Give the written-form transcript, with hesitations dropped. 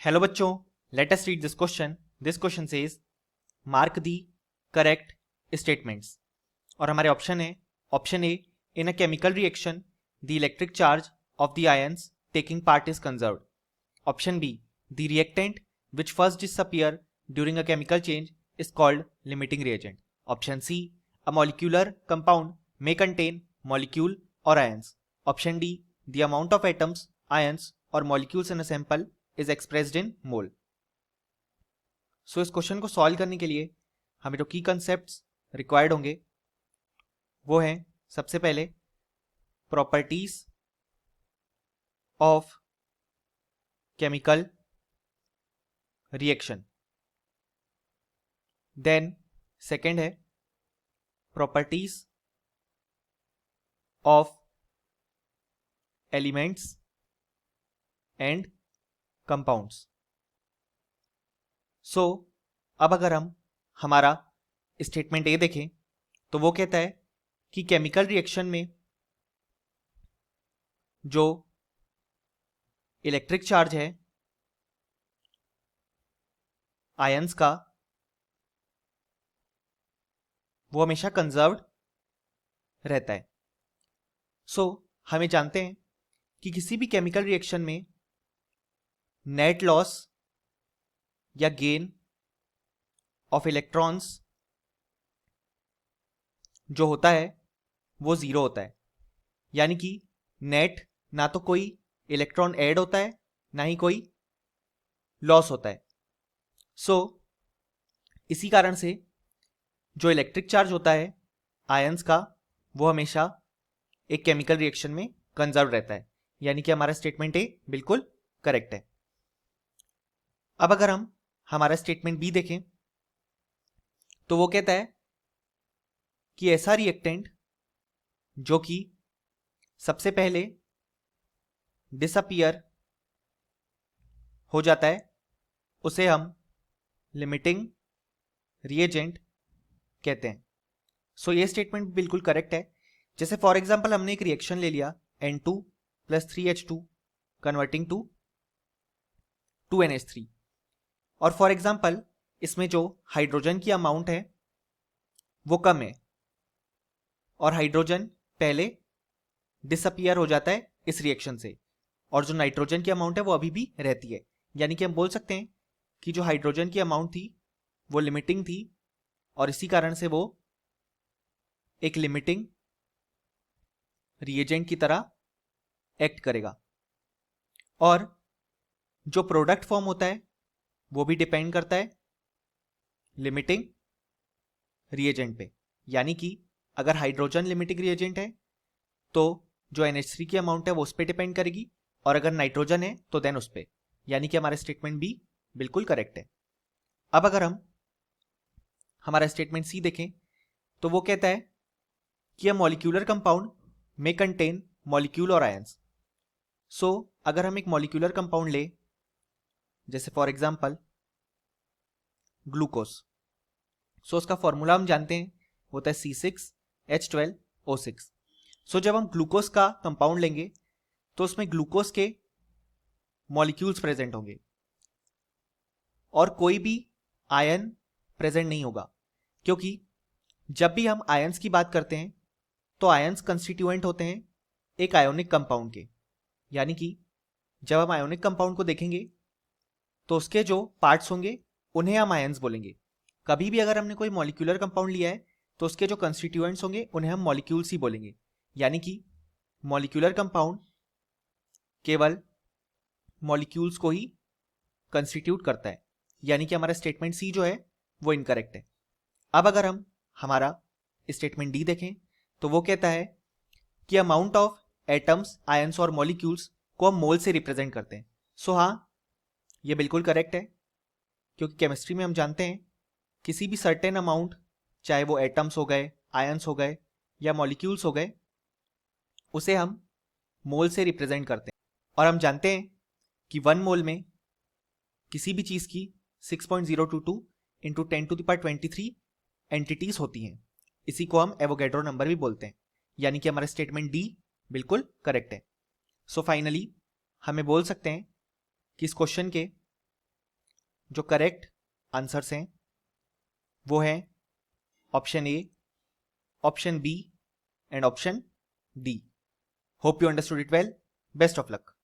Hello बच्चों, let us read this question. This question says mark the correct statements. और हमारे option है option A, in a chemical reaction the electric charge of the ions taking part is conserved. Option B, the reactant which first disappear during a chemical change is called limiting reagent. Option C, a molecular compound may contain molecule or ions. Option D, the amount of atoms, ions or molecules in a sample is expressed in mole. So इस question को solve करने के लिए हमें जो की concepts required होंगे वो हैं, सबसे पहले properties of chemical reaction, then second है properties of elements and compounds. So अब अगर हम हमारा स्टेटमेंट ए देखें तो वो कहता है कि केमिकल रिएक्शन में जो इलेक्ट्रिक चार्ज है आयंस का वो हमेशा कंजर्व्ड रहता है. सो हमें जानते हैं कि किसी भी केमिकल रिएक्शन में नेट लॉस या गेन ऑफ इलेक्ट्रॉन्स जो होता है वो जीरो होता है. यानी कि नेट ना तो कोई इलेक्ट्रॉन ऐड होता है ना ही कोई लॉस होता है. सो इसी कारण से जो इलेक्ट्रिक चार्ज होता है आयंस का वो हमेशा एक केमिकल रिएक्शन में कंजर्व रहता है. यानी कि हमारा स्टेटमेंट ए बिल्कुल करेक्ट है. अब अगर हम हमारा स्टेटमेंट बी देखें तो वो कहता है कि ऐसा रिएक्टेंट जो कि सबसे पहले डिसअपियर हो जाता है उसे हम लिमिटिंग रिएजेंट कहते हैं. सो ये स्टेटमेंट बिल्कुल करेक्ट है. जैसे फॉर एग्जांपल हमने एक रिएक्शन ले लिया N2 + 3H2 converting to 2NH3, और फॉर एग्जांपल इसमें जो हाइड्रोजन की अमाउंट है वो कम है और हाइड्रोजन पहले डिसअपियर हो जाता है इस रिएक्शन से, और जो नाइट्रोजन की अमाउंट है वो अभी भी रहती है. यानी कि हम बोल सकते हैं कि जो हाइड्रोजन की अमाउंट थी वो लिमिटिंग थी और इसी कारण से वो एक लिमिटिंग रिएजेंट की तरह एक्ट करेगा. और जो प्रोडक्ट फॉर्म होता है वो भी डिपेंड करता है लिमिटिंग रिएजेंट पे. यानी कि अगर हाइड्रोजन लिमिटिंग रिएजेंट है तो जो NH3 की अमाउंट है वो उस पर डिपेंड करेगी, और अगर नाइट्रोजन है तो देन उस पर. यानी कि हमारा स्टेटमेंट बी बिल्कुल करेक्ट है. अब अगर हम हमारा स्टेटमेंट सी देखें तो वो कहता है कि अ मॉलिक्यूलर कंपाउंड में कंटेन मॉलिक्यूल और आयंस. सो अगर हम एक मॉलिक्यूलर कंपाउंड ले, जैसे फॉर एग्जांपल ग्लूकोज, सो उसका फॉर्मूला हम जानते हैं होता है C6H12O6. सो जब हम ग्लूकोज का कंपाउंड लेंगे तो उसमें ग्लूकोज के मॉलिक्यूल्स प्रेजेंट होंगे और कोई भी आयन प्रेजेंट नहीं होगा, क्योंकि जब भी हम आयंस की बात करते हैं तो आयंस कंस्टिट्यूएंट होते हैं एक आयोनिक कंपाउंड के. यानी कि जब हम आयोनिक कंपाउंड को देखेंगे तो उसके जो पार्ट्स होंगे उन्हें हम आयंस बोलेंगे. कभी भी अगर हमने कोई मॉलिक्यूलर कंपाउंड लिया है तो उसके जो कंस्टिट्यूएंट्स होंगे उन्हें हम मॉलिक्यूल्स ही बोलेंगे. यानी कि मॉलिक्यूलर कंपाउंड केवल मॉलिक्यूल्स को ही कंस्टिट्यूट करता है. यानी कि हमारा स्टेटमेंट सी जो है वो इनकरेक्ट है. अब अगर हम हमारा स्टेटमेंट डी देखें तो वो कहता है कि अमाउंट ऑफ एटम्स, आयंस और मॉलिक्यूल्स को हम मोल से रिप्रेजेंट करते हैं. सो हाँ, ये बिल्कुल करेक्ट है, क्योंकि केमिस्ट्री में हम जानते हैं किसी भी सर्टेन अमाउंट, चाहे वो एटम्स हो गए, आयंस हो गए या मॉलिक्यूल्स हो गए, उसे हम मोल से रिप्रेजेंट करते हैं. और हम जानते हैं कि 1 मोल में किसी भी चीज़ की 6.022 इंटू 10⁻23 एंटिटीज होती हैं. इसी को हम एवोगैड्रो नंबर भी बोलते हैं. यानी कि हमारा स्टेटमेंट डी बिल्कुल करेक्ट है. सो फाइनली हमें बोल सकते हैं कि इस क्वेश्चन के जो करेक्ट आंसर्स हैं वो हैं option A, option B and option D. Hope you understood it well. Best of luck.